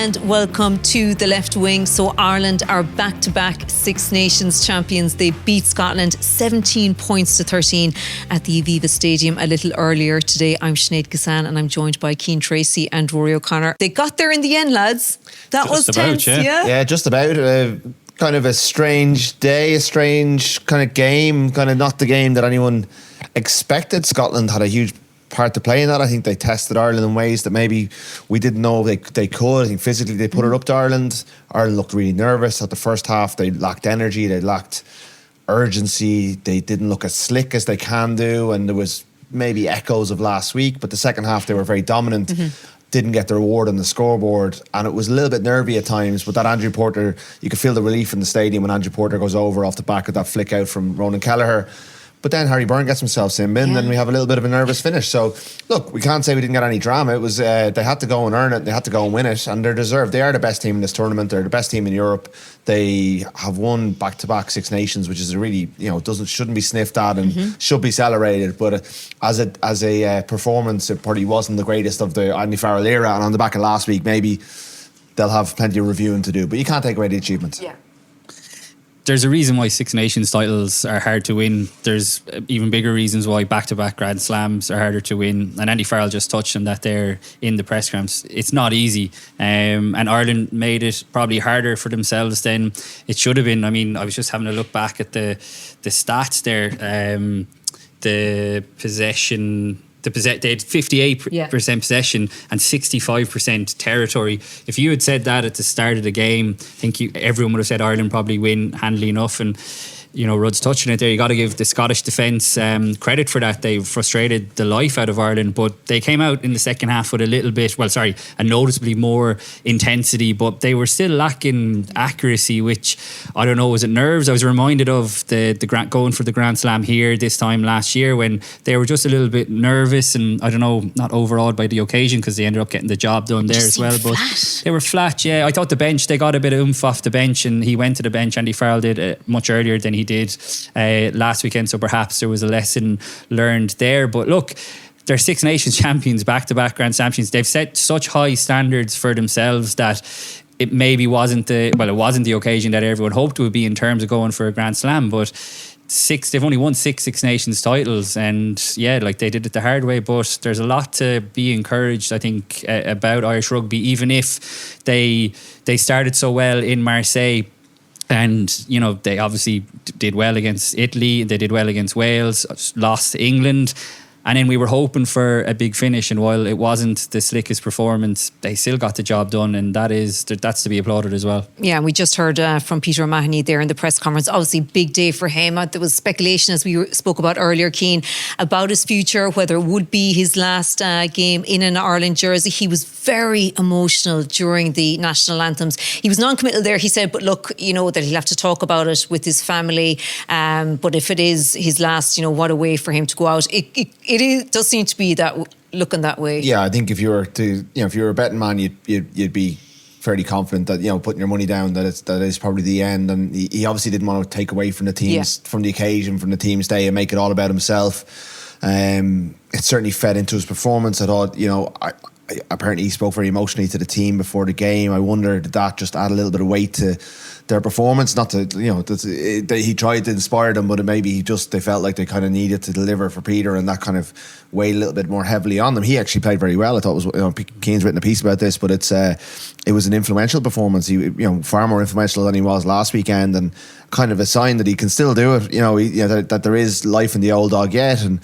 and welcome to the Left Wing. So Ireland are back-to-back Six Nations champions. They beat Scotland 17 points to 13 at the Aviva Stadium a little earlier today. I'm Sinéad Kissane and I'm joined by Cian, Tracey and Rory O'Connor. They got there in the end, lads. That was tense, yeah? Yeah, just about. Kind of a strange day, a strange kind of game, kind of not the game that anyone expected. Scotland had a huge part to play in that. I think they tested Ireland in ways that maybe we didn't know they could. I think physically they put it up to Ireland. Ireland looked really nervous at the first half. They lacked energy, they lacked urgency, they didn't look as slick as they can do, and there was maybe echoes of last week, but the second half they were very dominant. Didn't get the reward on the scoreboard, and it was a little bit nervy at times, but that Andrew Porter, you could feel the relief in the stadium when Andrew Porter goes over off the back of that flick out from Ronan Kelleher. But then Harry Byrne gets himself sin bin, and we have a little bit of a nervous finish. So, look, we can't say we didn't get any drama. It was they had to go and earn it. They had to go and win it, and they're deserved. They are the best team in this tournament. They're the best team in Europe. They have won back-to-back Six Nations, which is a really, shouldn't be sniffed at and should be celebrated. But as a performance, it probably wasn't the greatest of the Andy Farrell era. And on the back of last week, maybe they'll have plenty of reviewing to do. But you can't take away the achievement. Yeah. There's a reason why Six Nations titles are hard to win. There's even bigger reasons why back-to-back Grand Slams are harder to win. And Andy Farrell just touched on that there in the press conference. It's not easy. And Ireland made it probably harder for themselves than it should have been. I mean, I was just having a look back at the stats there. The possession... They had 58% possession and 65% territory. If you had said that at the start of the game, I think everyone would have said Ireland probably win handily enough. And Rudd's touching it there. You got to give the Scottish defence credit for that. They frustrated the life out of Ireland, but they came out in the second half with a noticeably more intensity, but they were still lacking accuracy, which, I don't know, was it nerves? I was reminded of the going for the Grand Slam here this time last year when they were just a little bit nervous and, I don't know, not overawed by the occasion because they ended up getting the job done there as well. But they were flat, yeah. I thought the bench, they got a bit of oomph off the bench, and he went to the bench, Andy Farrell did, much earlier than he did last weekend, so perhaps there was a lesson learned there. But look, they're Six Nations champions, back-to-back Grand Slam champions. They've set such high standards for themselves that it maybe wasn't the occasion that everyone hoped it would be in terms of going for a Grand Slam, but they've only won six Nations titles, and they did it the hard way. But there's a lot to be encouraged, I think, about Irish rugby, even if they started so well in Marseille. And, they obviously did well against Italy, they did well against Wales, lost to England. And then we were hoping for a big finish, and while it wasn't the slickest performance, they still got the job done, and that's to be applauded as well. Yeah, we just heard from Peter O'Mahony there in the press conference. Obviously, big day for him. There was speculation, as we spoke about earlier, Cian, about his future, whether it would be his last game in an Ireland jersey. He was very emotional during the national anthems. He was non-committal there, he said, but look, that he'll have to talk about it with his family. But if it is his last, what a way for him to go out. It does seem to be looking that way. Yeah, I think if you were a betting man, you'd be fairly confident that putting your money down that is probably the end. And he obviously didn't want to take away from the teams, from the occasion, from the team's day, and make it all about himself. It certainly fed into his performance. I thought, apparently he spoke very emotionally to the team before the game. I wonder, did that just add a little bit of weight to their performance? Not to, he tried to inspire them, but maybe they felt like they kind of needed to deliver for Peter, and that kind of weighed a little bit more heavily on them. He actually played very well. I thought it was, Cian's written a piece about this, but it was an influential performance. He, far more influential than he was last weekend, and kind of a sign that he can still do it. That there is life in the old dog yet. And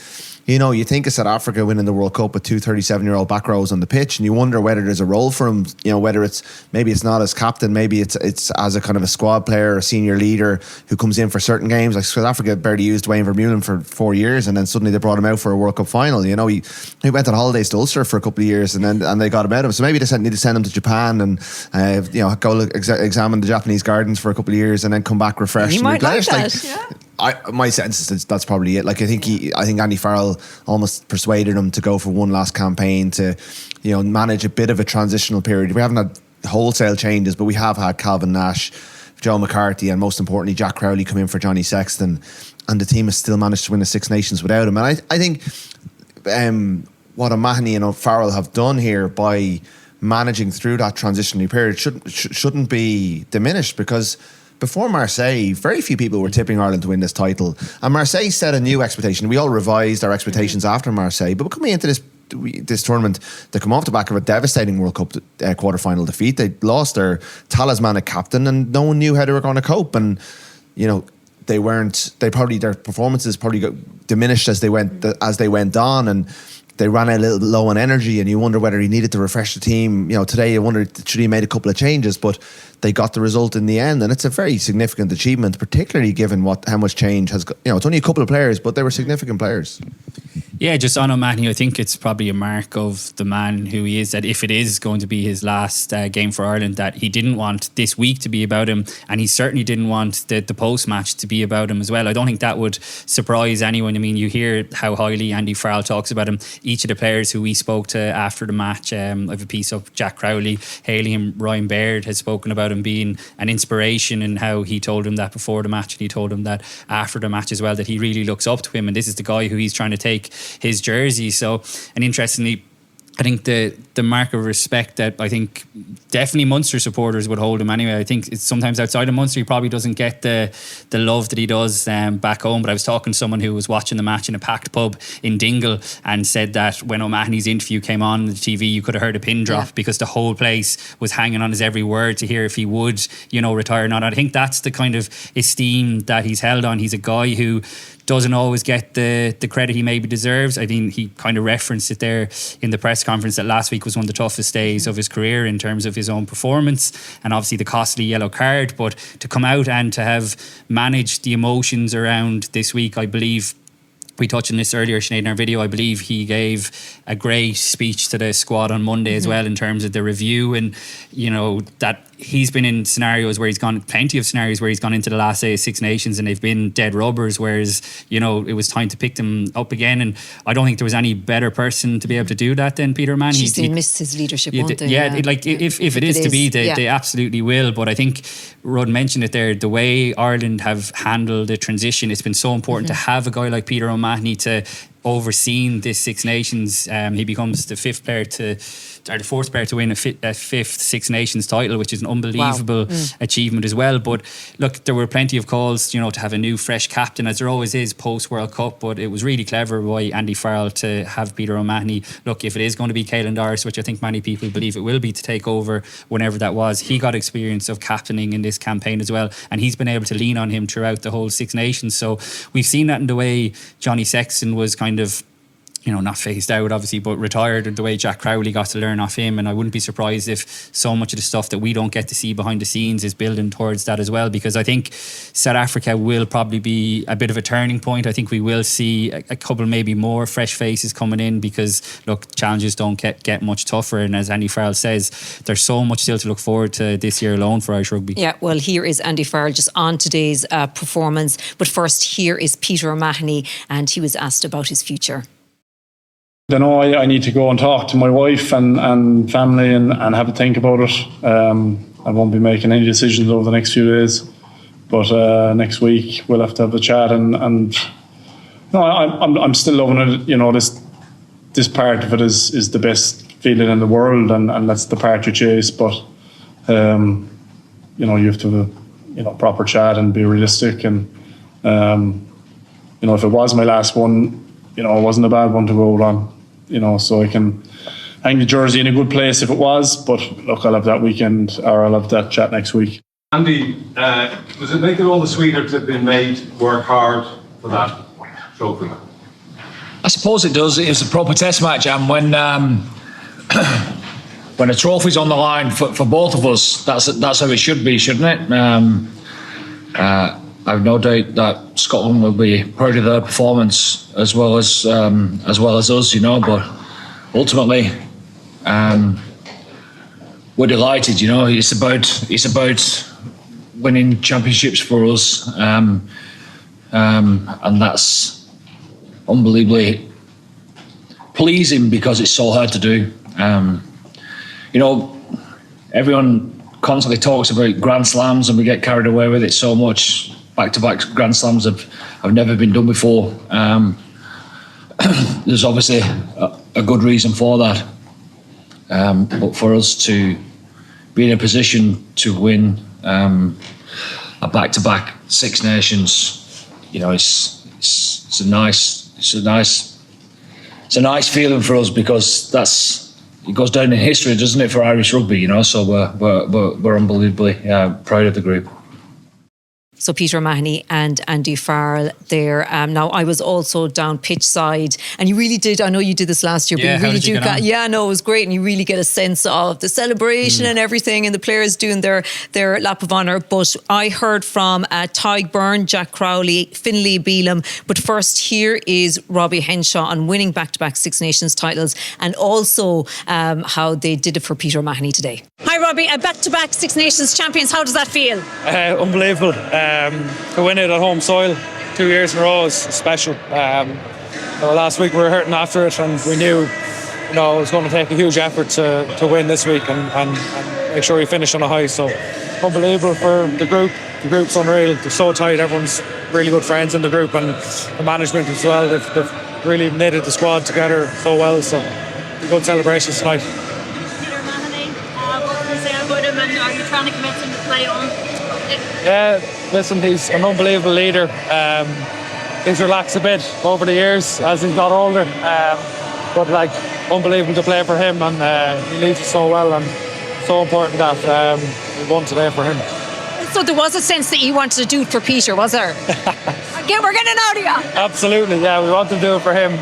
you think of South Africa winning the World Cup with two 37-year-old back rows on the pitch, and you wonder whether there's a role for him, whether maybe it's not as captain, maybe it's as a kind of a squad player, a senior leader who comes in for certain games. Like South Africa barely used Wayne Vermeulen for 4 years, and then suddenly they brought him out for a World Cup final. He went on holidays to Ulster for a couple of years, and they got him out of him. So maybe they need to send him to Japan and go examine the Japanese gardens for a couple of years, and then come back refreshed. You might like that, my sense is that's probably it. Like I think Andy Farrell almost persuaded him to go for one last campaign to, manage a bit of a transitional period. We haven't had wholesale changes, but we have had Calvin Nash, Joe McCarthy, and most importantly Jack Crowley come in for Johnny Sexton, and the team has still managed to win the Six Nations without him. And I think what O'Mahony and Farrell have done here by managing through that transitionary period shouldn't be diminished, because before Marseille, very few people were tipping Ireland to win this title. And Marseille set a new expectation. We all revised our expectations after Marseille. But coming into this tournament, they come off the back of a devastating World Cup quarter-final defeat. They lost their talismanic captain, and no one knew how they were going to cope. And, you know, their performances probably got diminished as they went on, and they ran a little low on energy, and you wonder whether he needed to refresh the team. You know, today you wonder, should he made a couple of changes, but they got the result in the end, and it's a very significant achievement, particularly given how much change has got. You know, it's only a couple of players, but they were significant players. Yeah, just on O'Mahony, I think it's probably a mark of the man who he is, that if it is going to be his last game for Ireland, that he didn't want this week to be about him, and he certainly didn't want the post-match to be about him as well. I don't think that would surprise anyone. I mean, you hear how highly Andy Farrell talks about him. Each of the players who we spoke to after the match, I have a piece up, Jack Crowley, Haley and Ryan Baird has spoken about him being an inspiration, and how he told him that before the match, and he told him that after the match as well, that he really looks up to him, and this is the guy who he's trying to take his jersey. So, and interestingly, I think the mark of respect that I think definitely Munster supporters would hold him anyway. I think it's sometimes outside of Munster he probably doesn't get the love that he does back home. But I was talking to someone who was watching the match in a packed pub in Dingle, and said that when O'Mahony's interview came on the TV, you could have heard a pin drop, because the whole place was hanging on his every word to hear if he would, you know, retire or not. I think that's the kind of esteem that he's held on. He's a guy who doesn't always get the credit he maybe deserves. I mean, he kind of referenced it there in the press conference that last week was one of the toughest days of his career in terms of his own performance, and obviously the costly yellow card. But to come out and to have managed the emotions around this week, I believe we touched on this earlier, Sinead, in our video. I believe he gave a great speech to the squad on Monday as well, in terms of the review, and you know that he's been in scenarios where he's gone, plenty of scenarios where he's gone into the last day of Six Nations and they've been dead rubbers, whereas, you know, it was time to pick them up again. And I don't think there was any better person to be able to do that than Peter O'Mahony. He missed his leadership, won't they? Yeah, if it is to be, they absolutely will. But I think Rod mentioned it there, the way Ireland have handled the transition, it's been so important to have a guy like Peter O'Mahony to overseen this Six Nations. He becomes the fourth player to win a fifth Six Nations title, which is an unbelievable achievement as well. But look, there were plenty of calls, you know, to have a new fresh captain, as there always is post World Cup. But it was really clever by Andy Farrell to have Peter O'Mahony. Look, if it is going to be Caelan Doris, which I think many people believe it will be, to take over whenever that was, he got experience of captaining in this campaign as well, and he's been able to lean on him throughout the whole Six Nations. So we've seen that in the way Johnny Sexton was kind of, you know, not phased out obviously, but retired, and the way Jack Crowley got to learn off him. And I wouldn't be surprised if so much of the stuff that we don't get to see behind the scenes is building towards that as well, because I think South Africa will probably be a bit of a turning point. I think we will see a couple maybe more fresh faces coming in, because look, challenges don't get much tougher, and as Andy Farrell says, there's so much still to look forward to this year alone for Irish rugby. Yeah, well, here is Andy Farrell just on today's performance, but first here is Peter O'Mahony, and he was asked about his future. Then I need to go and talk to my wife and family and have a think about it. I won't be making any decisions over the next few days, but next week we'll have to have a chat. And no, I'm still loving it. You know, this part of it is the best feeling in the world, and that's the part you chase. But you know, you have to have a proper chat and be realistic. And you know, if it was my last one, you know, it wasn't a bad one to go out on. You know, so I can hang the jersey in a good place if it was. But look, I'll have that weekend, or I'll have that chat next week. Andy, does it make it all the sweeter to have been made work hard for that trophy? I suppose it does. It was a proper test match, and when a trophy's on the line for both of us, that's how it should be, shouldn't it? I've no doubt that Scotland will be proud of their performance as well as us, you know. But ultimately, we're delighted. You know, it's about winning championships for us, and that's unbelievably pleasing because it's so hard to do. You know, everyone constantly talks about Grand Slams, and we get carried away with it so much. Back-to-back Grand Slams have never been done before. There's obviously a good reason for that. But for us to be in a position to win a back-to-back Six Nations, it's a nice feeling for us, because it goes down in history, doesn't it, for Irish rugby? So we're unbelievably proud of the group. So Peter O'Mahony and Andy Farrell there. Now I was also down pitch side, and you really did. I know you did this last year, but you really do. It was great, and you really get a sense of the celebration and everything, and the players doing their lap of honour. But I heard from Tig Byrne, Jack Crowley, Finlay Beelum. But first, here is Robbie Henshaw on winning back-to-back Six Nations titles, and also how they did it for Peter O'Mahony today. Hi, Robbie. Back-to-back Six Nations champions. How does that feel? Unbelievable. To win it at home soil 2 years in a row is special. Last week we were hurting after it, and we knew it was going to take a huge effort to win this week and make sure we finish on a high. So unbelievable for the group. The group's unreal. They're so tight. Everyone's really good friends in the group, and the management as well. They've really knitted the squad together so well. So good celebrations tonight. Peter O'Mahony, what can you say about him, and are you trying to convince him to play on? Yeah, listen, he's an unbelievable leader. He's relaxed a bit over the years as he's got older, but unbelievable to play for him, and he leads us so well, and so important that we won today for him. So there was a sense that you wanted to do it for Peter, was there? We're getting out of you. Absolutely, yeah, we want to do it for him.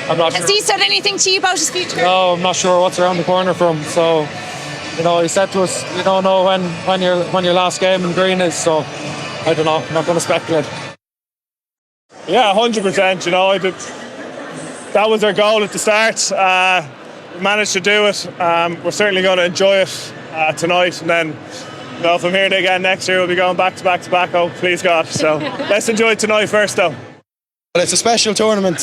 I'm not sure. Has he said anything to you about his future? No, I'm not sure what's around the corner for him. So, he said to us, you don't know when your last game in green is. So, I don't know. I'm not going to speculate. Yeah, 100%. That was our goal at the start. We managed to do it. We're certainly going to enjoy it tonight, and then. If I'm here again next year, we'll be going back to back. Oh, please God. So let's enjoy tonight first, though. Well, it's a special tournament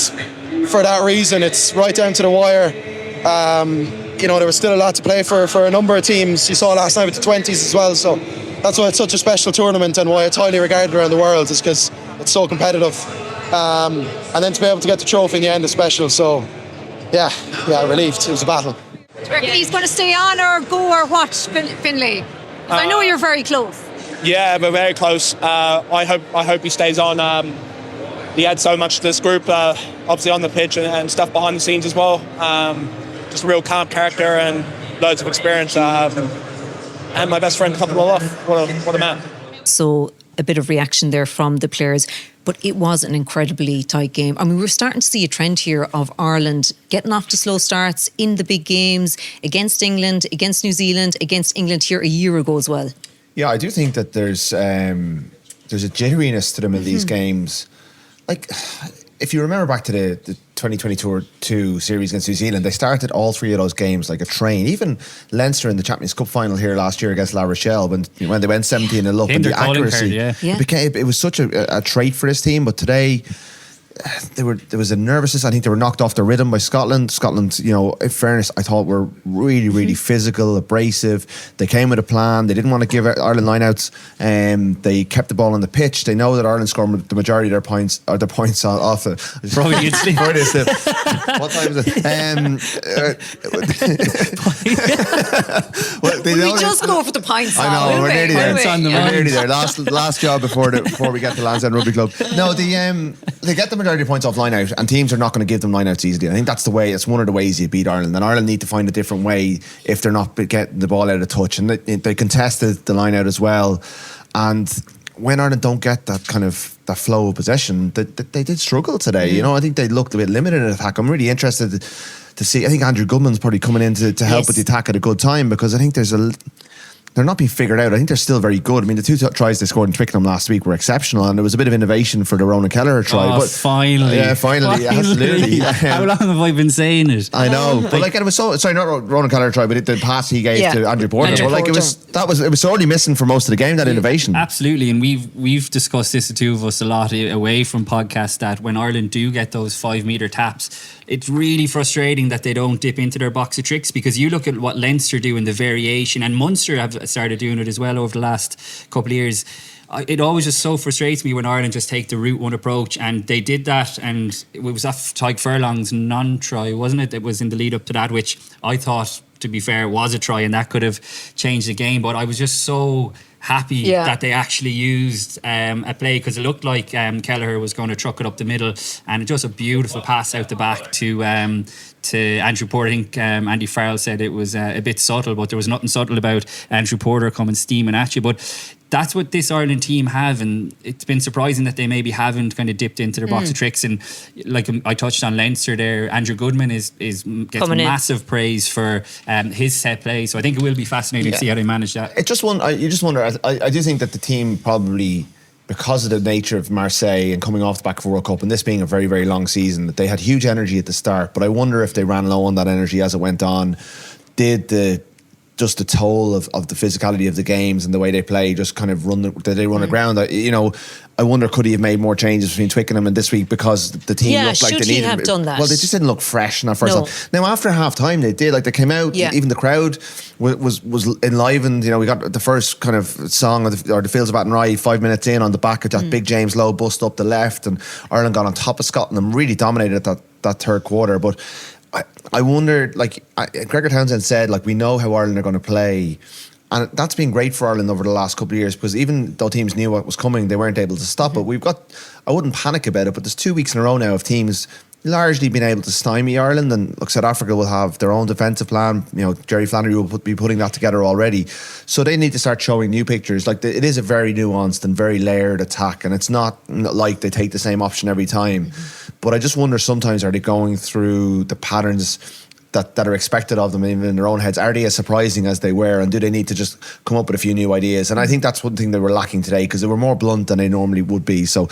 for that reason. It's right down to the wire. There was still a lot to play for a number of teams. You saw last night with the 20s as well. So that's why it's such a special tournament, and why it's highly regarded around the world, is because it's so competitive. And then to be able to get the trophy in the end is special. So, yeah, relieved. It was a battle. Do you reckon he's going to stay on or go, or what, Finlay? I know you're very close. Yeah, we're very close. I hope he stays on. He had so much to this group, obviously on the pitch and stuff behind the scenes as well. Just a real calm character and loads of experience. And my best friend topped it all off. What a man. So a bit of reaction there from the players, but it was an incredibly tight game. I mean, we're starting to see a trend here of Ireland getting off to slow starts in the big games against England, against New Zealand, against England here a year ago as well. Yeah, I do think that there's a jitteriness to them in these games. Like, if you remember back to the 2022 series against New Zealand, they started all three of those games like a train. Even Leinster in the Champions Cup final here last year against La Rochelle, when they went 17-0 up, and the accuracy, it was such a trait for this team. But today, there was a nervousness. I think they were knocked off the rhythm by Scotland. Scotland, in fairness, I thought were really, really physical, abrasive. They came with a plan. They didn't want to give Ireland lineouts. They kept the ball on the pitch. They know that Ireland scored the majority of their points off the. Probably What time is it? We just go for the pints. I know, we're nearly there. We're nearly there. Last job before we get to Lansdowne Rugby Club. No, they get the majority of points off line out, and teams are not going to give them line outs easily. I think that's the way. It's one of the ways you beat Ireland, and Ireland need to find a different way if they're not getting the ball out of touch. And they contested the line out as well. And when Ireland don't get that kind of that flow of possession, they did struggle today. I think they looked a bit limited in attack. I'm really interested to see. I think Andrew Goodman's probably coming in to help with the attack at a good time, because I think they're not being figured out. I think they're still very good. I mean, the two tries they scored in Twickenham last week were exceptional, and there was a bit of innovation for the Ronan Kelleher try. But finally. Yeah, finally. Absolutely. How long have I been saying it? I know. But it was sorry, not Ronan Kelleher try, but the pass he gave to Andrew Porter. But it was sorely missing for most of the game, that innovation. Absolutely. And we've discussed this, the two of us, a lot away from podcasts, that when Ireland do get those 5 metre taps, it's really frustrating that they don't dip into their box of tricks, because you look at what Leinster do in the variation, and Munster have started doing it as well over the last couple of years. it always just so frustrates me when Ireland just take the route one approach, and they did that, and it was that Tyke Furlong's non-try, wasn't it? It was in the lead up to that, which I thought, to be fair, was a try, and that could have changed the game. But I was just so happy that they actually used a play, because it looked like Kelleher was going to truck it up the middle, and just a beautiful pass out the back to Andrew Porter. I think Andy Farrell said it was a bit subtle, but there was nothing subtle about Andrew Porter coming steaming at you. But that's what this Ireland team have, and it's been surprising that they maybe haven't kind of dipped into their box of tricks. And like I touched on Leinster there, Andrew Goodman gets massive praise for his set play. So I think it will be fascinating to see how they manage that. You just wonder. I do think that the team probably, because of the nature of Marseille and coming off the back of World Cup and this being a very, very long season, that they had huge energy at the start. But I wonder if they ran low on that energy as it went on. Did the toll of the physicality of the games and the way they play just kind of run aground? I wonder, could he have made more changes between Twickenham and this week, because the team looked like they needed. Have done that? Well, they just didn't look fresh in that first half. Now after half time they did, like they came out, even the crowd was enlivened. We got the first kind of song or the Fields of Athenry 5 minutes in on the back of that big James Lowe bust up the left, and Ireland got on top of Scotland and really dominated that third quarter. But I wonder, Gregor Townsend said, we know how Ireland are going to play, and that's been great for Ireland over the last couple of years, because even though teams knew what was coming, they weren't able to stop it. I wouldn't panic about it, but there's 2 weeks in a row now of teams largely been able to stymie Ireland, and South Africa will have their own defensive plan. Jerry Flannery will be putting that together already, so they need to start showing new pictures. It is a very nuanced and very layered attack, and it's not like they take the same option every time. But I just wonder, sometimes, are they going through the patterns that are expected of them, even in their own heads? Are they as surprising as they were, and do they need to just come up with a few new ideas? And I think that's one thing they were lacking today, because they were more blunt than they normally would be. So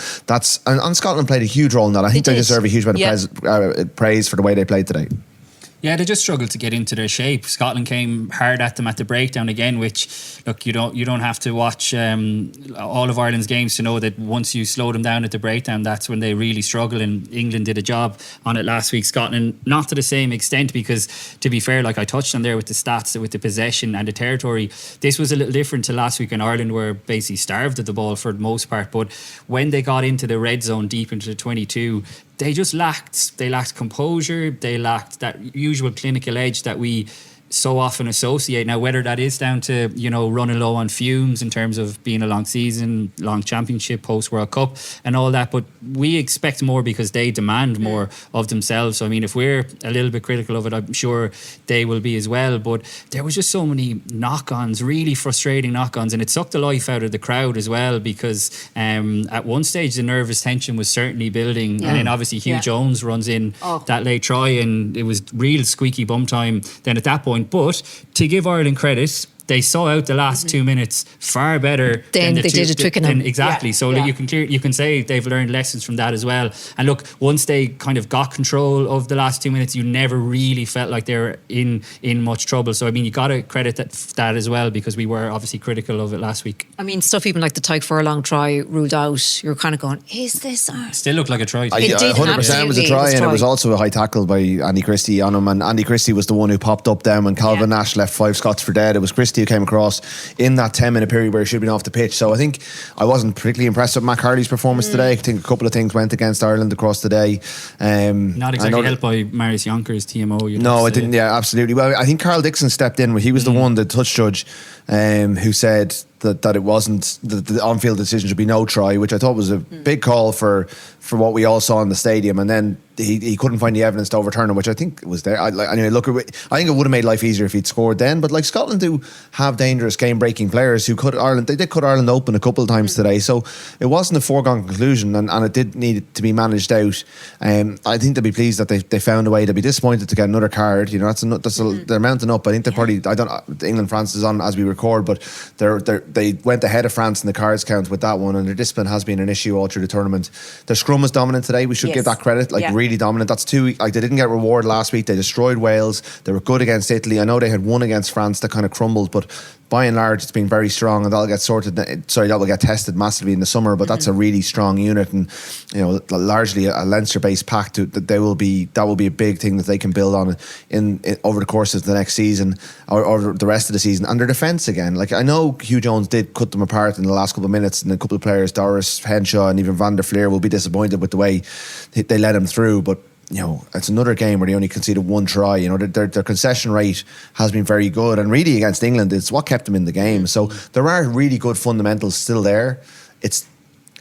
and Scotland played a huge role in that. I think they deserve a huge amount of praise for the way they played today. Yeah, they just struggled to get into their shape. Scotland came hard at them at the breakdown again, which, look, you don't have to watch all of Ireland's games to know that once you slow them down at the breakdown, that's when they really struggle. And England did a job on it last week. Scotland, not to the same extent, because, to be fair, like I touched on there with the stats, with the possession and the territory, this was a little different to last week, when Ireland were basically starved of the ball for the most part. But when they got into the red zone deep into the 22, they just lacked composure. They lacked that usual clinical edge that we so often associate. Now, whether that is down to, running low on fumes in terms of being a long season, long championship, post World Cup and all that, but we expect more because they demand more of themselves. So, I mean, if we're a little bit critical of it, I'm sure they will be as well. But there was just so many knock-ons, really frustrating knock-ons, and it sucked the life out of the crowd as well, because at one stage the nervous tension was certainly building, and then obviously Hugh Jones runs in that late try, and it was real squeaky bum time then at that point. But to give Ireland credit, they saw out the last 2 minutes far better than they did at Twickenham. Exactly. So you can say they've learned lessons from that as well. And look, once they kind of got control of the last 2 minutes, you never really felt like they were in much trouble. So I mean, you got to credit that as well, because we were obviously critical of it last week. I mean, stuff even like the Tyke Furlong try ruled out. You're kind of going, is this? Still looked like a try. It did 100% was a try, and it was also a high tackle by Andy Christie on him. And Andy Christie was the one who popped up then when Calvin Nash left 5 Scots for dead. It was Christie who came across in that 10-minute period where he should have been off the pitch. So I think I wasn't particularly impressed with Matt Harley's performance today. I think a couple of things went against Ireland across the day. Not exactly helped by Marius Yonkers' TMO. No, it didn't. Yeah, absolutely. Well, I think Carl Dixon stepped in. He was the one, the touch judge, who said that it wasn't, the on-field decision should be no try, which I thought was a big call for what we all saw in the stadium. And then he couldn't find the evidence to overturn it, which I think was there. Anyway, look, I think it would have made life easier if he'd scored then. But Scotland do have dangerous game-breaking players who they did cut Ireland open a couple of times today. So it wasn't a foregone conclusion, and it did need to be managed out. I think they'll be pleased that they found a way. They'll be disappointed to get another card. They're mounting up. I think they're probably, England-France is on as we record, but they went ahead of France in the cards count with that one, and their discipline has been an issue all through the tournament. Their scrum was dominant today. We should give that credit. Really dominant. That's 2 weeks. They didn't get reward last week. They destroyed Wales. They were good against Italy. I know they had won against France that kind of crumbled, but by and large, it's been very strong, and that'll get sorted. Sorry, that will get tested massively in the summer. But that's a really strong unit, and largely a Leinster-based pack. That will be a big thing that they can build on in over the course of the next season or the rest of the season. And their defence again. Like, I know Hugh Jones did cut them apart in the last couple of minutes, and a couple of players, Doris Henshaw and even Van der Fleer, will be disappointed with the way they let him through. But it's another game where they only conceded one try. Their concession rate has been very good, and really against England, it's what kept them in the game. So there are really good fundamentals still there. It's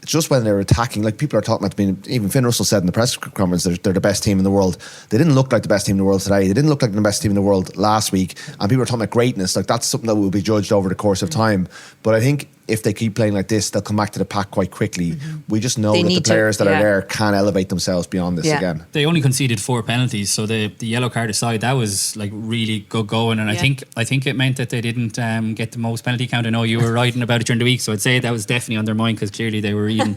just when they're attacking, like people are talking about, even Finn Russell said in the press conference, they're the best team in the world. They didn't look like the best team in the world today. They didn't look like the best team in the world last week. And people are talking about greatness. Like, that's something that will be judged over the course of time. But I think if they keep playing like this, they'll come back to the pack quite quickly. We just know that the players that are there can elevate themselves beyond this again. They only conceded 4 penalties, so the yellow card aside, that was like really good going. And I think it meant that they didn't get the most penalty count. I know you were writing about it during the week, so I'd say that was definitely on their mind, because clearly they were reading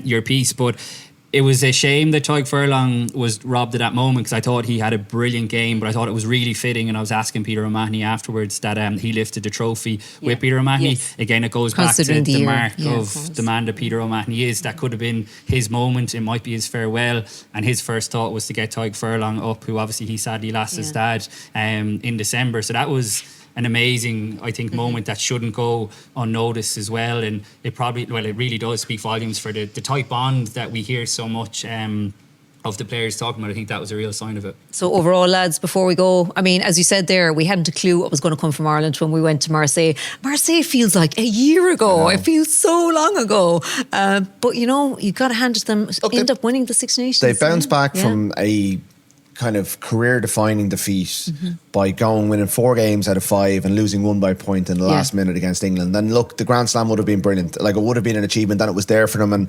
your piece. But it was a shame that Tadhg Furlong was robbed at that moment, because I thought he had a brilliant game, but I thought it was really fitting, and I was asking Peter O'Mahony afterwards that he lifted the trophy with Peter O'Mahony. Again, it goes back to the mark of the man that Peter O'Mahony is. That could have been his moment, it might be his farewell, and his first thought was to get Tadhg Furlong up, who obviously he sadly lost his dad in December. So that was an amazing, I think, moment that shouldn't go unnoticed as well. And it really does speak volumes for the tight bond that we hear so much of the players talking about. I think that was a real sign of it. So overall, lads, before we go, I mean, as you said there, we hadn't a clue what was going to come from Ireland when we went to Marseille. Marseille feels like a year ago. It feels so long ago. But you got to hand it to them. End up winning the Six Nations. They bounced back from a kind of career-defining defeat by winning 4 games out of 5 and losing 1 by a point in the last minute against England. And look, the Grand Slam would have been brilliant. Like, it would have been an achievement, and it was there for them. And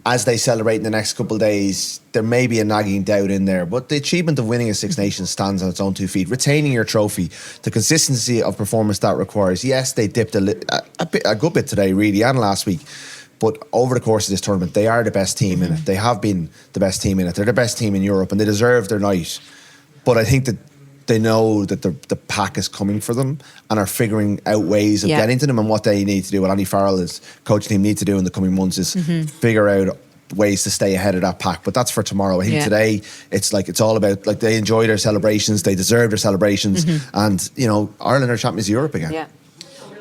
as they celebrate in the next couple of days, there may be a nagging doubt in there. But the achievement of winning a Six Nations stands on its own 2 feet. Retaining your trophy, the consistency of performance that requires. Yes, they dipped a good bit today, really, and last week. But over the course of this tournament, they are the best team in it. They have been the best team in it. They're the best team in Europe, and they deserve their night. But I think that they know that the pack is coming for them and are figuring out ways of getting to them. And what they need to do, what Andy Farrell, his coach team, need to do in the coming months is figure out ways to stay ahead of that pack. But that's for tomorrow. I think today it's all about, like, they enjoy their celebrations, they deserve their celebrations, and Ireland are champions of Europe again.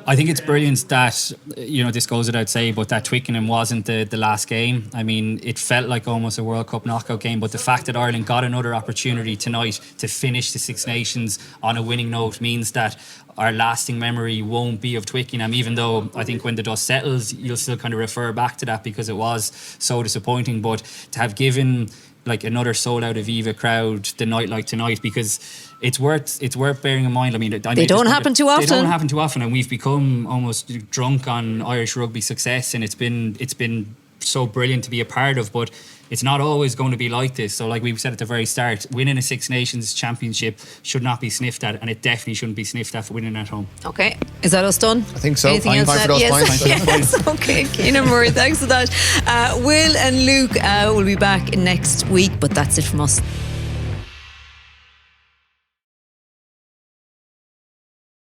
I think it's brilliant that, this goes without saying, but that Twickenham wasn't the last game. I mean, it felt like almost a World Cup knockout game, but the fact that Ireland got another opportunity tonight to finish the Six Nations on a winning note means that our lasting memory won't be of Twickenham, even though I think when the dust settles, you'll still kind of refer back to that because it was so disappointing. But to have given like another sold out Aviva crowd the night like tonight, because it's worth bearing in mind. I mean, they don't happen too often. They don't happen too often, and we've become almost drunk on Irish rugby success, and it's been so brilliant to be a part of. But it's not always going to be like this. So, like we said at the very start, winning a Six Nations championship should not be sniffed at, and it definitely shouldn't be sniffed at for winning at home. Okay, is that us done? I think so. Anything else? For those points. Yes. Okay, Cian and Murray, thanks for that. Will and Luke will be back next week, but that's it from us.